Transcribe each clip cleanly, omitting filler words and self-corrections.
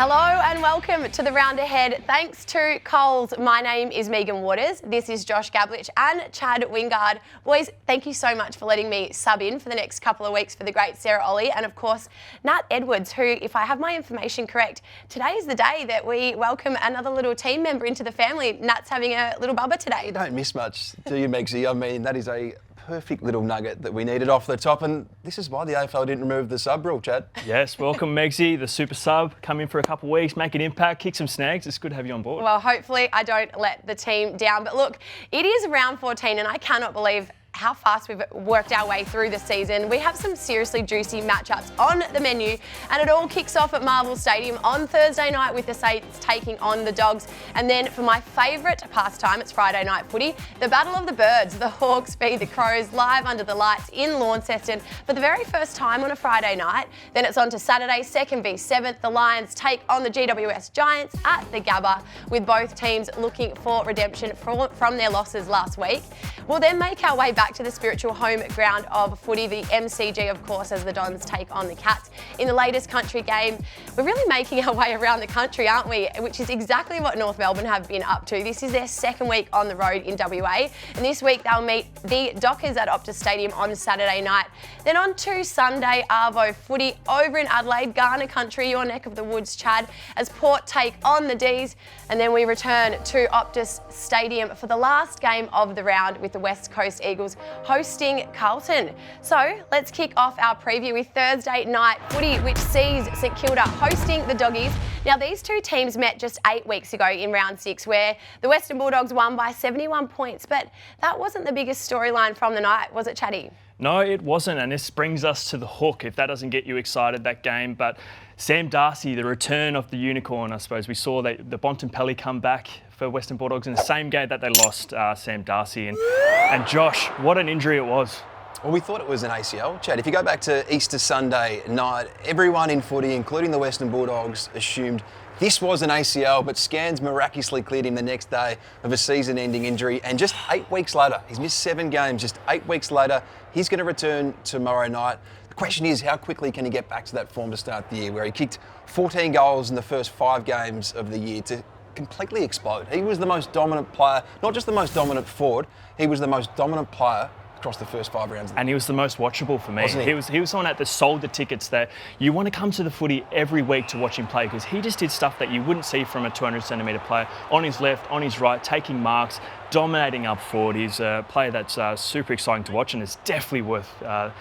Hello and welcome to the round ahead. Thanks to Coles, my name is Megan Waters. This is Josh Gabelich and Chad Wingard. Boys, thank you so much for letting me sub in for the next couple of weeks for the great Sarah Ollie and of course Nat Edwards, who, if I have my information correct, today is the day that we welcome another little team member into the family. Nat's having a little bubba today. You don't miss much, do you, Megsy? I mean, that is a perfect little nugget that we needed off the top, and this is why the AFL didn't remove the sub rule, Chad. Yes, welcome Megsy, the super sub. Come in for a couple of weeks, make an impact, kick some snags. It's good to have you on board. Well, hopefully I don't let the team down. But look, it is round 14 and I cannot believe how fast we've worked our way through the season. We have some seriously juicy matchups on the menu, and it all kicks off at Marvel Stadium on Thursday night with the Saints taking on the Dogs. And then for my favourite pastime, it's Friday night footy, the Battle of the Birds. The Hawks beat the Crows live under the lights in Launceston for the very first time on a Friday night. Then it's on to Saturday, 2nd v 7th. The Lions take on the GWS Giants at the Gabba, with both teams looking for redemption from their losses last week. We'll then make our way back to the spiritual home ground of footy, the MCG, of course, as the Dons take on the Cats. In the latest country game, we're really making our way around the country, aren't we? Which is exactly what North Melbourne have been up to. This is their second week on the road in WA, and this week they'll meet the Dockers at Optus Stadium on Saturday night. Then on to Sunday, Arvo footy over in Adelaide, Ghana country, your neck of the woods, Chad, as Port take on the D's. And then we return to Optus Stadium for the last game of the round with the West Coast Eagles hosting Carlton. So let's kick off our preview with Thursday night footy, which sees St Kilda hosting the Doggies. Now, these two teams met just 8 weeks ago in round 6, where the Western Bulldogs won by 71 points, but that wasn't the biggest storyline from the night, was it, Chatty? No, it wasn't, and this brings us to the hook, if that doesn't get you excited, that game. But Sam Darcy, the return of the unicorn, I suppose. We saw the Bontempelli come back for Western Bulldogs in the same game that they lost Sam Darcy. And Josh, what an injury it was. Well, we thought it was an ACL, Chad. If you go back to Easter Sunday night, everyone in footy, including the Western Bulldogs, assumed this was an ACL, but scans miraculously cleared him the next day of a season-ending injury. And just 8 weeks later, he's missed 7 games, just 8 weeks later, he's going to return tomorrow night. The question is, how quickly can he get back to that form to start the year, where he kicked 14 goals in the first 5 games of the year to completely explode. He was the most dominant player, not just the most dominant forward, he was the most dominant player across the first 5 rounds. And he was the most watchable for me. Wasn't he? He was someone that sold the tickets that you want to come to the footy every week to watch him play, because he just did stuff that you wouldn't see from a 200 centimetre player, on his left, on his right, taking marks, dominating up forward. He's a player that's super exciting to watch, and it's definitely worth the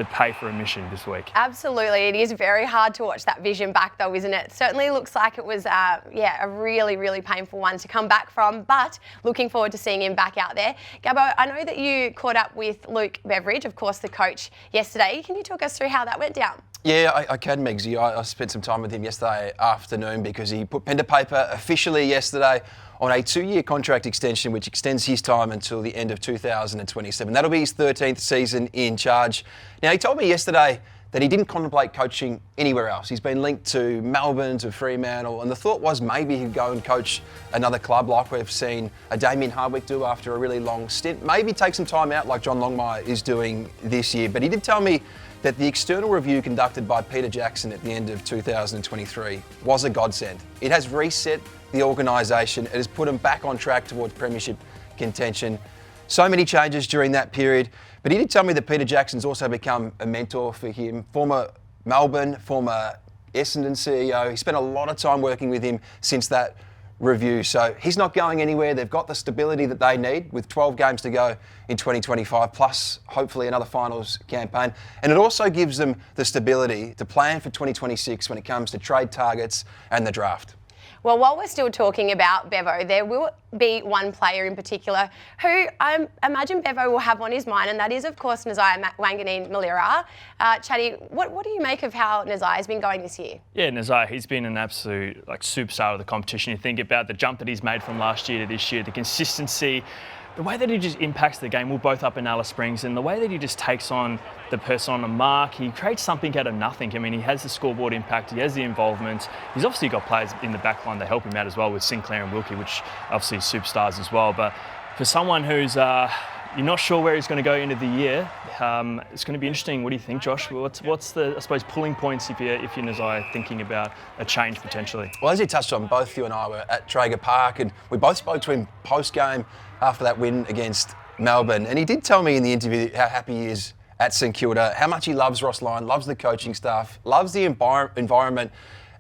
pay for admission this week. Absolutely. It is very hard to watch that vision back though, isn't it? Certainly looks like it was a really, really painful one to come back from, but looking forward to seeing him back out there. Gabbo, I know that you caught up with Luke Beveridge, of course the coach, yesterday. Can you talk us through how that went down? Yeah, I can, Megsy. I spent some time with him yesterday afternoon because he put pen to paper officially yesterday on a 2-year contract extension, which extends his time until the end of 2027. That'll be his 13th season in charge. Now, he told me yesterday that he didn't contemplate coaching anywhere else. He's been linked to Melbourne, to Fremantle, and the thought was maybe he'd go and coach another club like we've seen a Damien Hardwick do after a really long stint. Maybe take some time out like John Longmire is doing this year. But he did tell me that the external review conducted by Peter Jackson at the end of 2023 was a godsend. It has reset the organisation. It has put them back on track towards premiership contention. So many changes during that period. But he did tell me that Peter Jackson's also become a mentor for him. Former Melbourne, former Essendon CEO. He spent a lot of time working with him since that review. So he's not going anywhere. They've got the stability that they need with 12 games to go in 2025, plus hopefully another finals campaign. And it also gives them the stability to plan for 2026 when it comes to trade targets and the draft. Well, while we're still talking about Bevo, there will be one player in particular who I imagine Bevo will have on his mind, and that is, of course, Nazai Wanganeen-Milera. Chatty, what do you make of how Nazai has been going this year? Yeah, Nazai, he's been an absolute superstar of the competition. You think about the jump that he's made from last year to this year, the consistency, the way that he just impacts the game. We're both up in Alice Springs, and the way that he just takes on the person on the mark, he creates something out of nothing. I mean, he has the scoreboard impact, he has the involvement. He's obviously got players in the back line that help him out as well, with Sinclair and Wilkie, which obviously superstars as well. But for someone who's You're not sure where he's going to go into the year. It's going to be interesting. What do you think, Josh? What's the, I suppose, pulling points if you're Nazai thinking about a change potentially? Well, as you touched on, both you and I were at Traeger Park, and we both spoke to him post-game after that win against Melbourne. And he did tell me in the interview how happy he is at St Kilda, how much he loves Ross Lyon, loves the coaching staff, loves the environment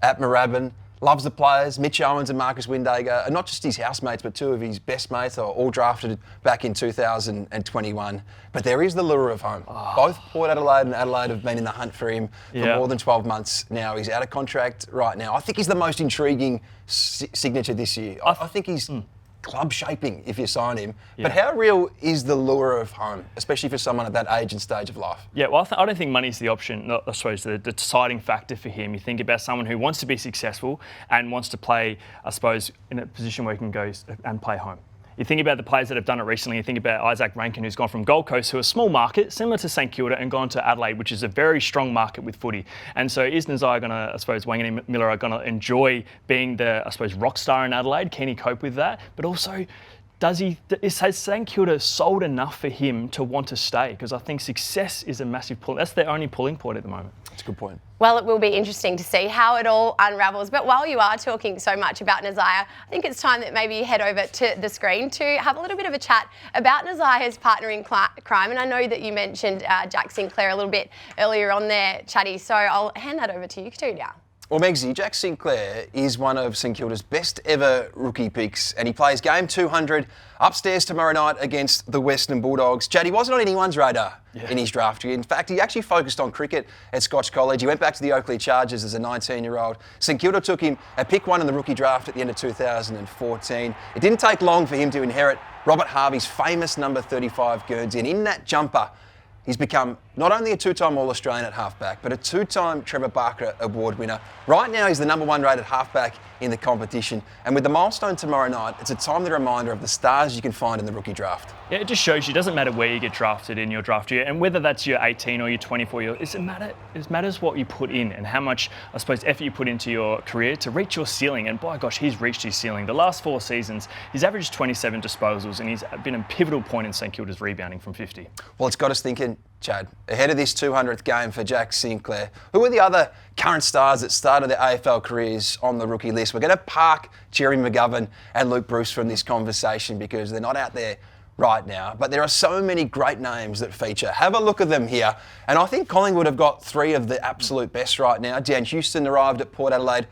at Moorabbin, loves the players. Mitch Owens and Marcus Windager are not just his housemates, but two of his best mates. Are all drafted back in 2021. But there is the lure of home. Both Port Adelaide and Adelaide have been in the hunt for him for more than 12 months now. He's out of contract right now. I think he's the most intriguing signature this year. I think he's club shaping if you sign him. But how real is the lure of home, especially for someone at that age and stage of life? Yeah, well, I don't think money's the option, I suppose, the deciding factor for him. You think about someone who wants to be successful and wants to play, I suppose, in a position where he can go and play home. You think about the players that have done it recently. You think about Isaac Rankin, who's gone from Gold Coast, who are a small market, similar to St Kilda, and gone to Adelaide, which is a very strong market with footy. And so is Nazai going to, I suppose, Wingard and Miller are going to enjoy being the, I suppose, rock star in Adelaide? Can he cope with that? But also, has St Kilda sold enough for him to want to stay? Because I think success is a massive pull. That's their only pulling point at the moment. That's a good point. Well, it will be interesting to see how it all unravels. But while you are talking so much about Nazai, I think it's time that maybe you head over to the screen to have a little bit of a chat about Nazai's partner in crime. And I know that you mentioned Jack Sinclair a little bit earlier on there, Chatty. So I'll hand that over to you two now. Well, Megsy, Jack Sinclair is one of St Kilda's best ever rookie picks, and he plays game 200 upstairs tomorrow night against the Western Bulldogs. Chad, he wasn't on anyone's radar in his draft year. In fact, he actually focused on cricket at Scotch College. He went back to the Oakley Chargers as a 19-year-old. St Kilda took him at pick 1 in the rookie draft at the end of 2014. It didn't take long for him to inherit Robert Harvey's famous number 35 Guernsey, and in that jumper, he's become not only a two-time All-Australian at halfback, but a two-time Trevor Barker Award winner. Right now, he's the number 1 rated halfback in the competition. And with the milestone tomorrow night, it's a timely reminder of the stars you can find in the rookie draft. Yeah, it just shows you, it doesn't matter where you get drafted in your draft year, and whether that's your 18 or your 24 year, it matters what you put in and how much, I suppose, effort you put into your career to reach your ceiling. And by gosh, he's reached his ceiling. The last 4 seasons, he's averaged 27 disposals, and he's been a pivotal point in St Kilda's rebounding from 50. Well, it's got us thinking, Chad, ahead of this 200th game for Jack Sinclair, who are the other current stars that started their AFL careers on the rookie list? We're going to park Jeremy McGovern and Luke Bruce from this conversation because they're not out there right now, but there are so many great names that feature. Have a look at them here. And I think Collingwood have got 3 of the absolute best right now. Dan Houston arrived at Port Adelaide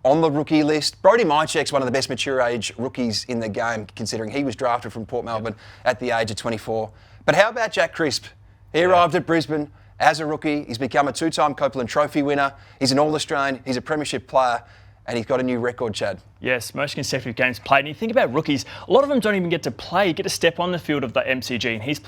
on the rookie list. Brodie Mychek's one of the best mature age rookies in the game, considering he was drafted from Port Melbourne at the age of 24. But how about Jack Crisp? He arrived at Brisbane as a rookie. He's become a 2-time Copeland Trophy winner. He's an All-Australian. He's a premiership player. And he's got a new record, Chad. Yes, most consecutive games played. And you think about rookies, a lot of them don't even get to play, get to step on the field of the MCG. And he's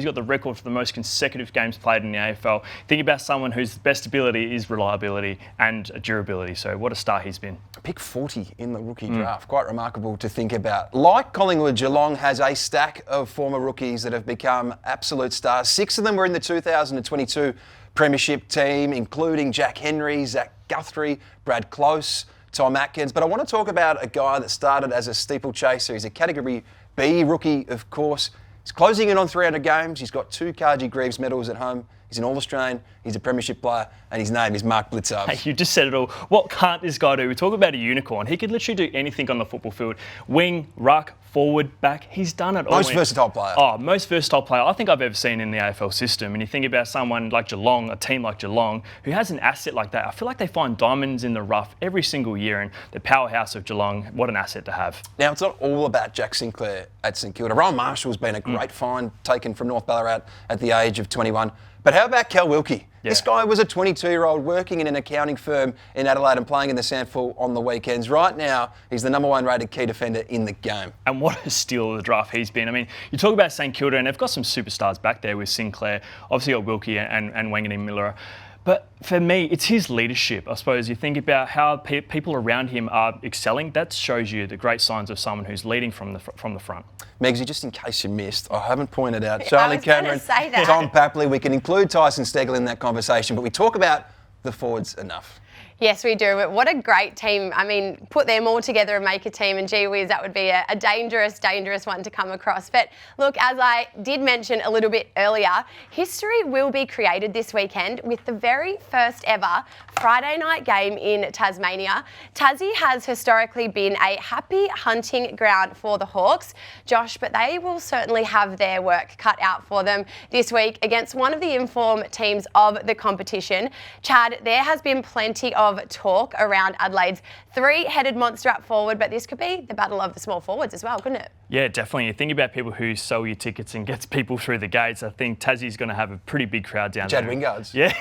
got the record for the most consecutive games played in the AFL. Think about someone whose best ability is reliability and durability. So what a star he's been. Pick 40 in the rookie draft. Quite remarkable to think about. Like Collingwood, Geelong has a stack of former rookies that have become absolute stars. 6 of them were in the 2022 premiership team, including Jack Henry, Zach Guthrie, Brad Close, Tom Atkins. But I want to talk about a guy that started as a steeplechaser. He's a Category B rookie, of course. He's closing in on 300 games. He's got 2 Cargie Greaves medals at home. He's an All-Australian, he's a premiership player, and his name is Mark Blicavs. Hey, you just said it all. What can't this guy do? We talk about a unicorn. He could literally do anything on the football field. Wing, ruck, forward, back. He's done it all. Most versatile player. Oh, most versatile player I think I've ever seen in the AFL system. And you think about someone like Geelong, a team like Geelong, who has an asset like that. I feel like they find diamonds in the rough every single year. And the powerhouse of Geelong, what an asset to have. Now, it's not all about Jack Sinclair at St Kilda. Rowan Marshall's been a great find, taken from North Ballarat at the age of 21. But how about Cal Wilkie? Yeah. This guy was a 22-year-old working in an accounting firm in Adelaide and playing in the Sandful on the weekends. Right now, he's the number 1 rated key defender in the game. And what a steal of the draft he's been. I mean, you talk about St Kilda, and they've got some superstars back there with Sinclair. Obviously, got Wilkie and Wingard and Miller. But for me, it's his leadership. I suppose you think about how people around him are excelling. That shows you the great signs of someone who's leading from the front. Megsy, just in case you missed, I haven't pointed out Charlie Cameron, Tom Papley. We can include Tyson Stegel in that conversation, but we talk about the forwards enough. Yes, we do. But what a great team. I mean, put them all together and make a team, and gee whiz, that would be a dangerous, dangerous one to come across. But look, as I did mention a little bit earlier, history will be created this weekend with the very first ever Friday night game in Tasmania. Tassie has historically been a happy hunting ground for the Hawks, Josh, but they will certainly have their work cut out for them this week against one of the informed teams of the competition. Chad, there has been plenty of talk around Adelaide's three-headed monster up forward, but this could be the battle of the small forwards as well, couldn't it? Yeah, definitely. You think about people who sell you tickets and gets people through the gates. I think Tassie's going to have a pretty big crowd down there. Chad Wingards. Yeah.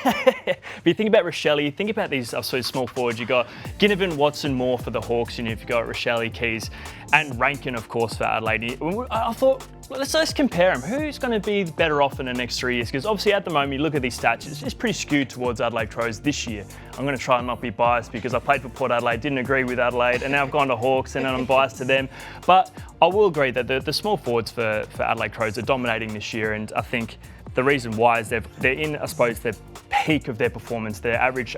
But you think about Rochelle, you think about these small forwards. You've got Ginnivan, Watson, Moore for the Hawks, and you've got Rochelle, Keys, and Rankin, of course, for Adelaide. I thought, let's compare them. Who's going to be better off in the next 3 years? Because obviously at the moment, you look at these stats, it's pretty skewed towards Adelaide Crows this year. I'm going to try and not be biased because I played for Port Adelaide, didn't agree with Adelaide, and now I've gone to Hawks and I'm biased to them. But I will agree that the small forwards for Adelaide Crows are dominating this year, and I think the reason why is they're in, I suppose, their peak of their performance. Their average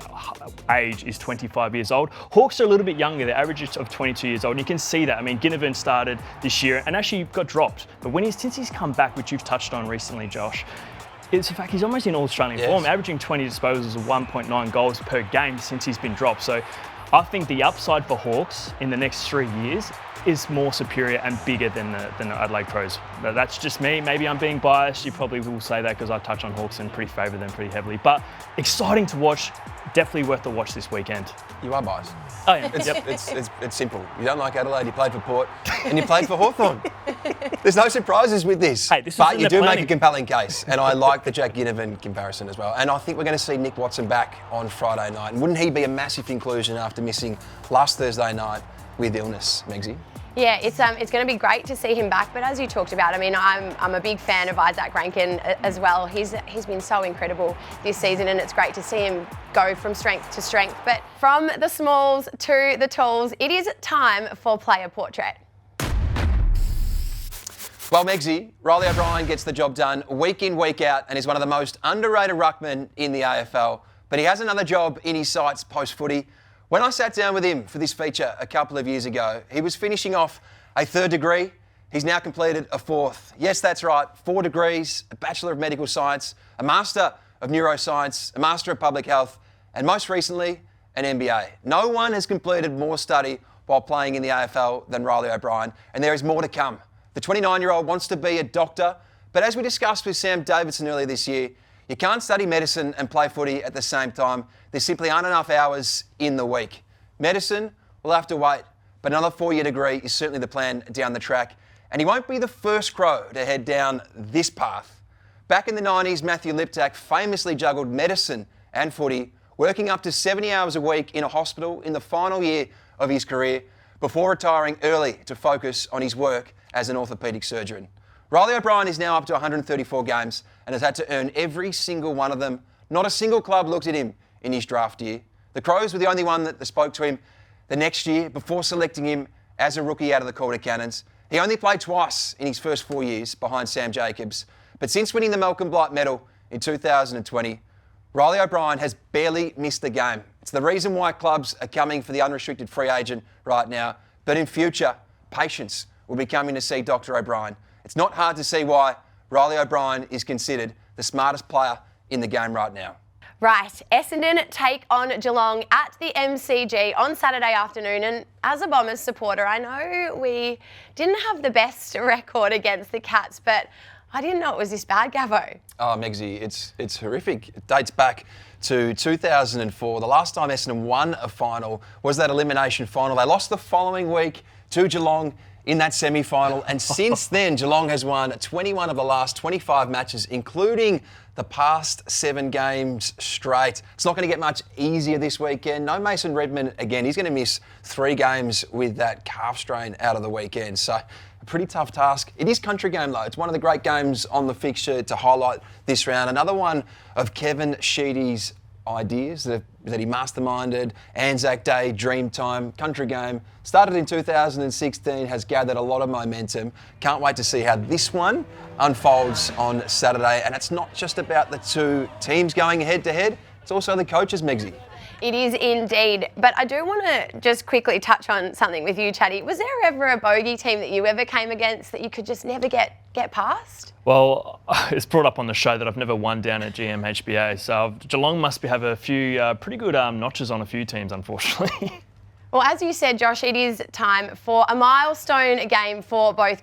age is 25 years old. Hawks are a little bit younger. Their average is of 22 years old. And you can see that. I mean, Ginnivan started this year and actually got dropped. But since he's come back, which you've touched on recently, Josh, it's a fact he's almost in all-Australian form, averaging 20 disposals of 1.9 goals per game since he's been dropped. So I think the upside for Hawks in the next 3 years is more superior and bigger than the Adelaide Crows. But that's just me. Maybe I'm being biased. You probably will say that because I touch on Hawks and pretty favour them pretty heavily. But exciting to watch. Definitely worth the watch this weekend. You are biased. Oh, yeah. It's simple. You don't like Adelaide, you played for Port, and you played for Hawthorn. There's no surprises with this. Hey, but you do make a compelling case, and I like the Jack Ginnivan comparison as well. And I think we're going to see Nick Watson back on Friday night. And wouldn't he be a massive inclusion after missing last Thursday night with illness, Megsy? Yeah, it's going to be great to see him back. But as you talked about, I mean, I'm a big fan of Isaac Rankin as well. He's been so incredible this season, and it's great to see him go from strength to strength. But from the smalls to the talls, it is time for Player Portrait. Well, Megsy, Riley O'Brien gets the job done week in, week out, and is one of the most underrated ruckmen in the AFL. But he has another job in his sights post-footy. When I sat down with him for this feature a couple of years ago, he was finishing off a third degree. He's now completed a fourth. Yes, that's right, 4 degrees, a Bachelor of Medical Science, a Master of Neuroscience, a Master of Public Health, and most recently, an MBA. No one has completed more study while playing in the AFL than Riley O'Brien, and there is more to come. The 29-year-old wants to be a doctor, but as we discussed with Sam Davidson earlier this year, you can't study medicine and play footy at the same time. There simply aren't enough hours in the week. Medicine will have to wait, but another 4-year degree is certainly the plan down the track. And he won't be the first Crow to head down this path. Back in the 90s, Matthew Liptak famously juggled medicine and footy, working up to 70 hours a week in a hospital in the final year of his career before retiring early to focus on his work as an orthopaedic surgeon. Riley O'Brien is now up to 134 games and has had to earn every single one of them. Not a single club looked at him in his draft year. The Crows were the only one that spoke to him the next year before selecting him as a rookie out of the Calder Cannons. He only played twice in his first 4 years behind Sam Jacobs. But since winning the Malcolm Blight medal in 2020, Riley O'Brien has barely missed a game. It's the reason why clubs are coming for the unrestricted free agent right now. But in future, patients will be coming to see Dr. O'Brien. It's not hard to see why Riley O'Brien is considered the smartest player in the game right now. Right, Essendon take on Geelong at the MCG on Saturday afternoon, and as a Bombers supporter, I know we didn't have the best record against the Cats, but I didn't know it was this bad, Gavo. Oh, Megsy, it's horrific. It dates back to 2004. The last time Essendon won a final was that elimination final. They lost the following week to Geelong in that semi-final, and since then Geelong has won 21 of the last 25 matches, including the past 7 games straight. It's not going to get much easier this weekend. No Mason Redman again. He's going to miss 3 games with that calf strain out of the weekend. So a pretty tough task. It is country game though. It's one of the great games on the fixture to highlight this round. Another one of Kevin Sheedy's ideas that he masterminded. Anzac Day, Dreamtime, country game. Started in 2016, has gathered a lot of momentum. Can't wait to see how this one unfolds on Saturday. And it's not just about the 2 teams going head to head, it's also the coaches, Megsy. It is indeed. But I do want to just quickly touch on something with you, Chatty. Was there ever a bogey team that you ever came against that you could just never get past? Well, it's brought up on the show that I've never won down at GMHBA, so Geelong must have a few pretty good notches on a few teams, unfortunately. Well, as you said, Josh, it is time for a milestone game for both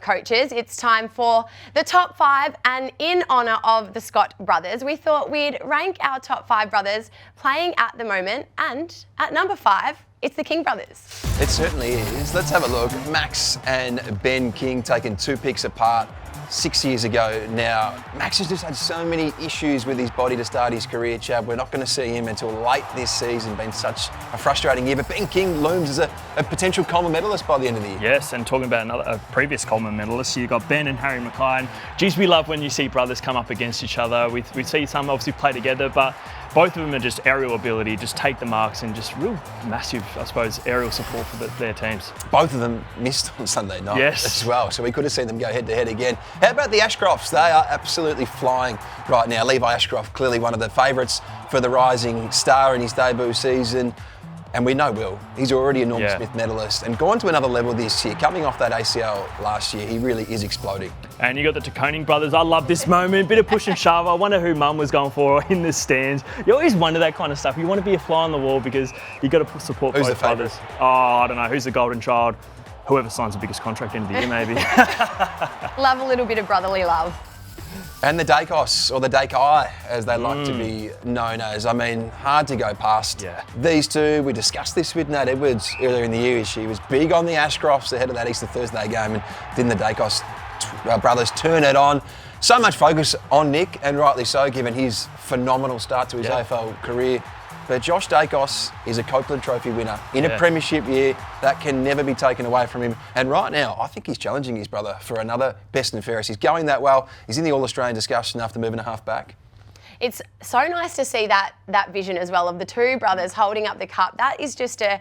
coaches. It's time for the top 5, and in honour of the Scott brothers, we thought we'd rank our top 5 brothers playing at the moment, and at number 5, it's the King brothers. It certainly is. Let's have a look. Max and Ben King taking 2 picks apart 6 years ago now. Max has just had so many issues with his body to start his career, Chad. We're not going to see him until late this season. Been such a frustrating year. But Ben King looms as a potential Coleman medalist by the end of the year. Yes, and talking about a previous Coleman medalist, you've got Ben and Harry Mackay. And geez, we love when you see brothers come up against each other. We see some obviously play together, but both of them are just aerial ability, just take the marks and just real massive, I suppose, aerial support for their teams. Both of them missed on Sunday night as well, so we could have seen them go head-to-head again. How about the Ashcrofts? They are absolutely flying right now. Levi Ashcroft, clearly one of the favourites for the rising star in his debut season. And we know Will. He's already a Norm Smith medalist and gone to another level this year. Coming off that ACL last year, he really is exploding. And you got the Taconing brothers. I love this moment. Bit of push and shove. I wonder who Mum was going for in the stands. You always wonder that kind of stuff. You want to be a fly on the wall because you got to support Who's both the favourite? brothers. Oh, I don't know. Who's the golden child? Whoever signs the biggest contract end of the year, maybe. Love a little bit of brotherly love. And the Dacos, or the Dakai, as they like to be known as. I mean, hard to go past these two. We discussed this with Nat Edwards earlier in the year. She was big on the Ashcrofts ahead of that Easter Thursday game, and then the Dacos brothers turn it on. So much focus on Nick, and rightly so, given his phenomenal start to his AFL career. But Josh Dacos is a Copeland Trophy winner in a premiership year. That can never be taken away from him. And right now, I think he's challenging his brother for another best and fairest. He's going that well. He's in the All-Australian discussion after moving a half back. It's so nice to see that vision as well of the two brothers holding up the cup. That is just a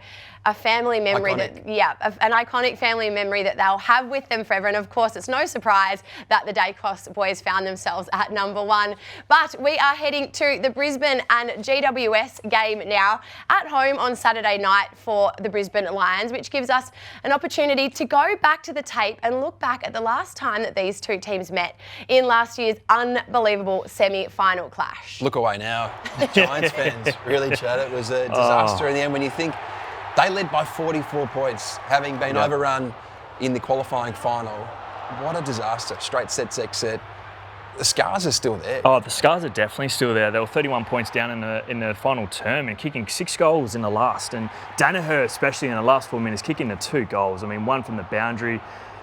family memory an iconic family memory that they'll have with them forever. And of course, it's no surprise that the Dacos boys found themselves at number 1. But we are heading to the Brisbane and GWS game now at home on Saturday night for the Brisbane Lions, which gives us an opportunity to go back to the tape and look back at the last time that these two teams met in last year's unbelievable semi-final clash. Look away now. Giants fans, really, Chad. It was a disaster in the end when you think they led by 44 points, having been overrun in the qualifying final. What a disaster. Straight set. The scars are still there. Oh, the scars are definitely still there. They were 31 points down in the final term and kicking 6 goals in the last. And Danaher, especially in the last 4 minutes, kicking the 2 goals. I mean, one from the boundary.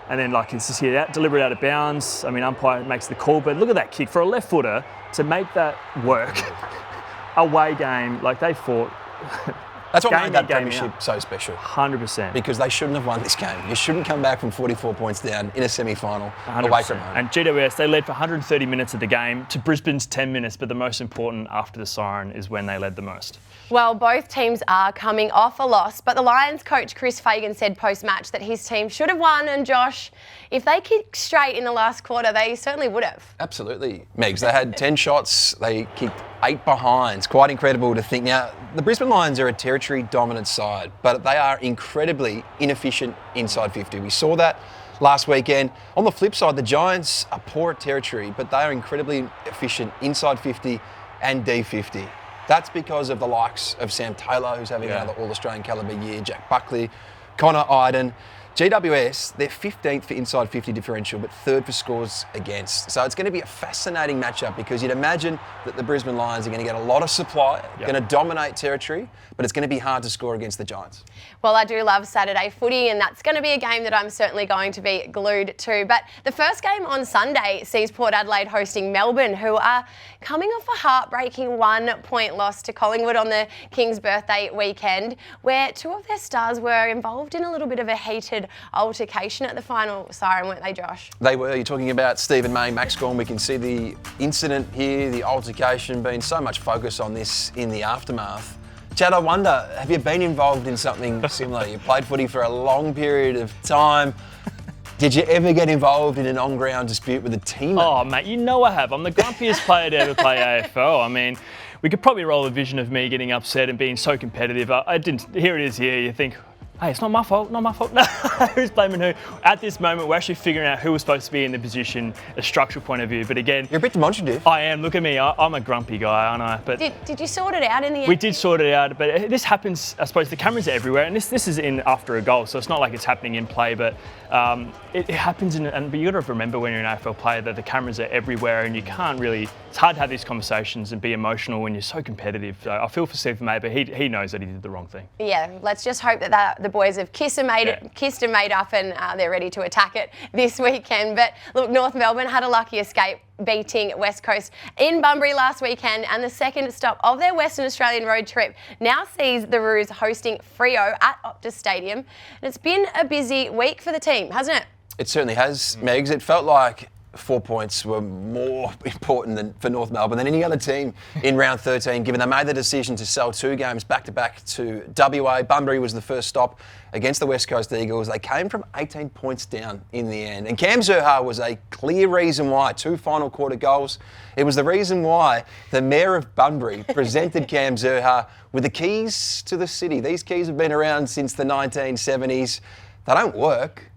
And then, it's just deliberate out of bounds. I mean, umpire makes the call, but look at that kick. For a left footer to make that work, away game, they fought. That's what made that premiership so special. 100%. Because they shouldn't have won this game. You shouldn't come back from 44 points down in a semi-final away from home. And GWS, they led for 130 minutes of the game to Brisbane's 10 minutes, but the most important after the siren is when they led the most. Well, both teams are coming off a loss, but the Lions coach Chris Fagan said post-match that his team should have won, and Josh, if they kicked straight in the last quarter, they certainly would have. Absolutely, Megs. They had 10 shots, they kicked 8 behinds. Quite incredible to think. Now, the Brisbane Lions are a territory-dominant side, but they are incredibly inefficient inside 50. We saw that last weekend. On the flip side, the Giants are poor at territory, but they are incredibly efficient inside 50 and D50. That's because of the likes of Sam Taylor, who's having another All-Australian calibre year, Jack Buckley, Connor Iden. GWS, they're 15th for inside 50 differential, but 3rd for scores against. So it's going to be a fascinating matchup because you'd imagine that the Brisbane Lions are going to get a lot of supply, going to dominate territory, but it's going to be hard to score against the Giants. Well, I do love Saturday footy, and that's going to be a game that I'm certainly going to be glued to. But the first game on Sunday sees Port Adelaide hosting Melbourne, who are coming off a heartbreaking 1-point loss to Collingwood on the King's birthday weekend, where 2 of their stars were involved in a little bit of a heated altercation at the final siren, weren't they, Josh? They were. You're talking about Stephen May, Max Gorn. We can see the incident here, the altercation, being so much focus on this in the aftermath. Chad, I wonder, have you been involved in something similar? You played footy for a long period of time. Did you ever get involved in an on-ground dispute with a teammate? Oh, mate, you know I have. I'm the grumpiest player to ever play AFL. I mean, we could probably roll a vision of me getting upset and being so competitive. I didn't. Here it is. Here you think, hey, it's not my fault. Not my fault. No, who's blaming who? At this moment, we're actually figuring out who was supposed to be in the position, a structural point of view. But again, you're a bit demonstrative. I am. Look at me. I'm a grumpy guy, aren't I? But did you sort it out in the end? We did sort it out, but this happens. I suppose the cameras are everywhere, and this is in after a goal, so it's not like it's happening in play, but it happens. But you got to remember when you're an AFL player that the cameras are everywhere, and you can't really. It's hard to have these conversations and be emotional when you're so competitive. So I feel for Stephen May, but he knows that he did the wrong thing. Yeah, let's just hope that the boys have kissed and made up, and they're ready to attack it this weekend. But look, North Melbourne had a lucky escape beating West Coast in Bunbury last weekend, and the second stop of their Western Australian road trip now sees the Roos hosting Freo at Optus Stadium. And it's been a busy week for the team, hasn't it? It certainly has, Megs. It felt like 4 points were more important for North Melbourne than any other team in round 13, given they made the decision to sell 2 games back-to-back to WA. Bunbury was the first stop against the West Coast Eagles. They came from 18 points down in the end. And Cam Zurhaar was a clear reason why. 2 final quarter goals. It was the reason why the Mayor of Bunbury presented Cam Zurhaar with the keys to the city. These keys have been around since the 1970s. They don't work,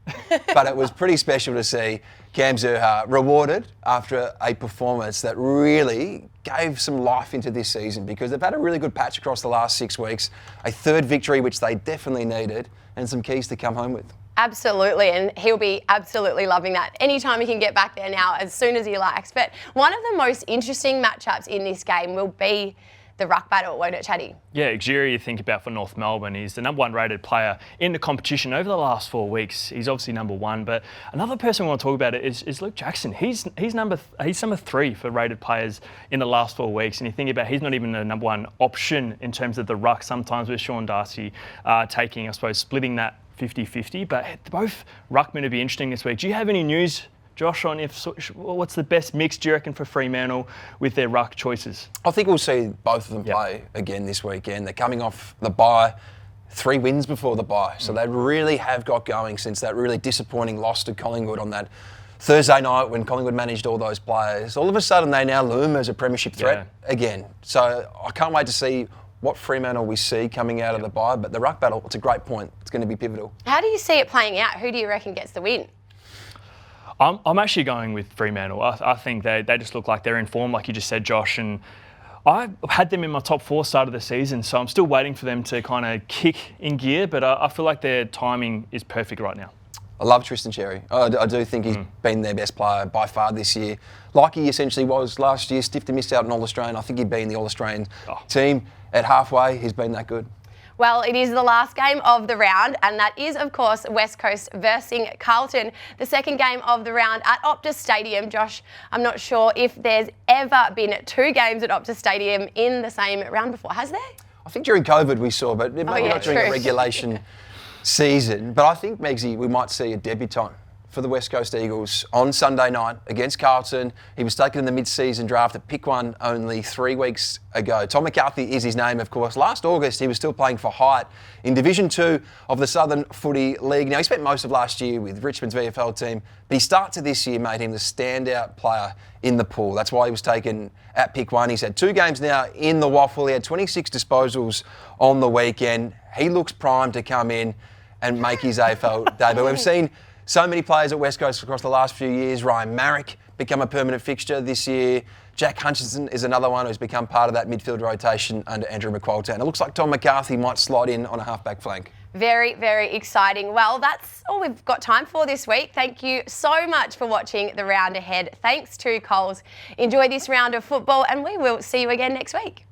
but it was pretty special to see Cam Zurhaar rewarded after a performance that really gave some life into this season, because they've had a really good patch across the last 6 weeks, a 3rd victory which they definitely needed, and some keys to come home with. Absolutely, and he'll be absolutely loving that. Anytime he can get back there now, as soon as he likes. But one of the most interesting matchups in this game will be the ruck battle, won't it, Chatty? Yeah, Xiri, you think about for North Melbourne, he's the number 1 rated player in the competition over the last 4 weeks. He's obviously number 1, but another person we want to talk about is Luke Jackson. He's number 3 for rated players in the last 4 weeks, and you think about he's not even the number 1 option in terms of the ruck. Sometimes with Sean Darcy taking, I suppose, splitting that 50-50, but both ruckmen will be interesting this week. Do you have any news, Josh, on what's the best mix, do you reckon, for Fremantle with their ruck choices? I think we'll see both of them play again this weekend. They're coming off the bye, 3 wins before the bye. So they really have got going since that really disappointing loss to Collingwood on that Thursday night when Collingwood managed all those players. All of a sudden, they now loom as a premiership threat again. So I can't wait to see what Fremantle we see coming out of the bye. But the ruck battle, it's a great point. It's going to be pivotal. How do you see it playing out? Who do you reckon gets the win? I'm actually going with Fremantle. I think they just look like they're in form, like you just said, Josh. And I had them in my top 4 start of the season, so I'm still waiting for them to kind of kick in gear, but I feel like their timing is perfect right now. I love Tristan Cherry. I do think he's been their best player by far this year. Like he essentially was last year. Stiff to miss out on All-Australian. I think he'd be in the All-Australian team at halfway. He's been that good. Well, it is the last game of the round, and that is, of course, West Coast versus Carlton, the second game of the round at Optus Stadium. Josh, I'm not sure if there's ever been 2 games at Optus Stadium in the same round before, has there? I think during COVID we saw, but maybe not during a regulation season. But I think, Megsy, we might see a debutant for the West Coast Eagles on Sunday night against Carlton. He was taken in the mid-season draft at pick 1 only 3 weeks ago. Tom McCarthy is his name, of course. Last August, he was still playing for Height in Division 2 of the Southern Footy League. Now, he spent most of last year with Richmond's VFL team, but his start to this year made him the standout player in the pool. That's why he was taken at pick 1. He's had 2 games now in the Waffle. He had 26 disposals on the weekend. He looks primed to come in and make his AFL debut. We've seen so many players at West Coast across the last few years. Ryan Marrick become a permanent fixture this year. Jack Hutchinson is another one who's become part of that midfield rotation under Andrew McQualter. And it looks like Tom McCarthy might slide in on a halfback flank. Very, very exciting. Well, that's all we've got time for this week. Thank you so much for watching the round ahead. Thanks to Coles. Enjoy this round of football, and we will see you again next week.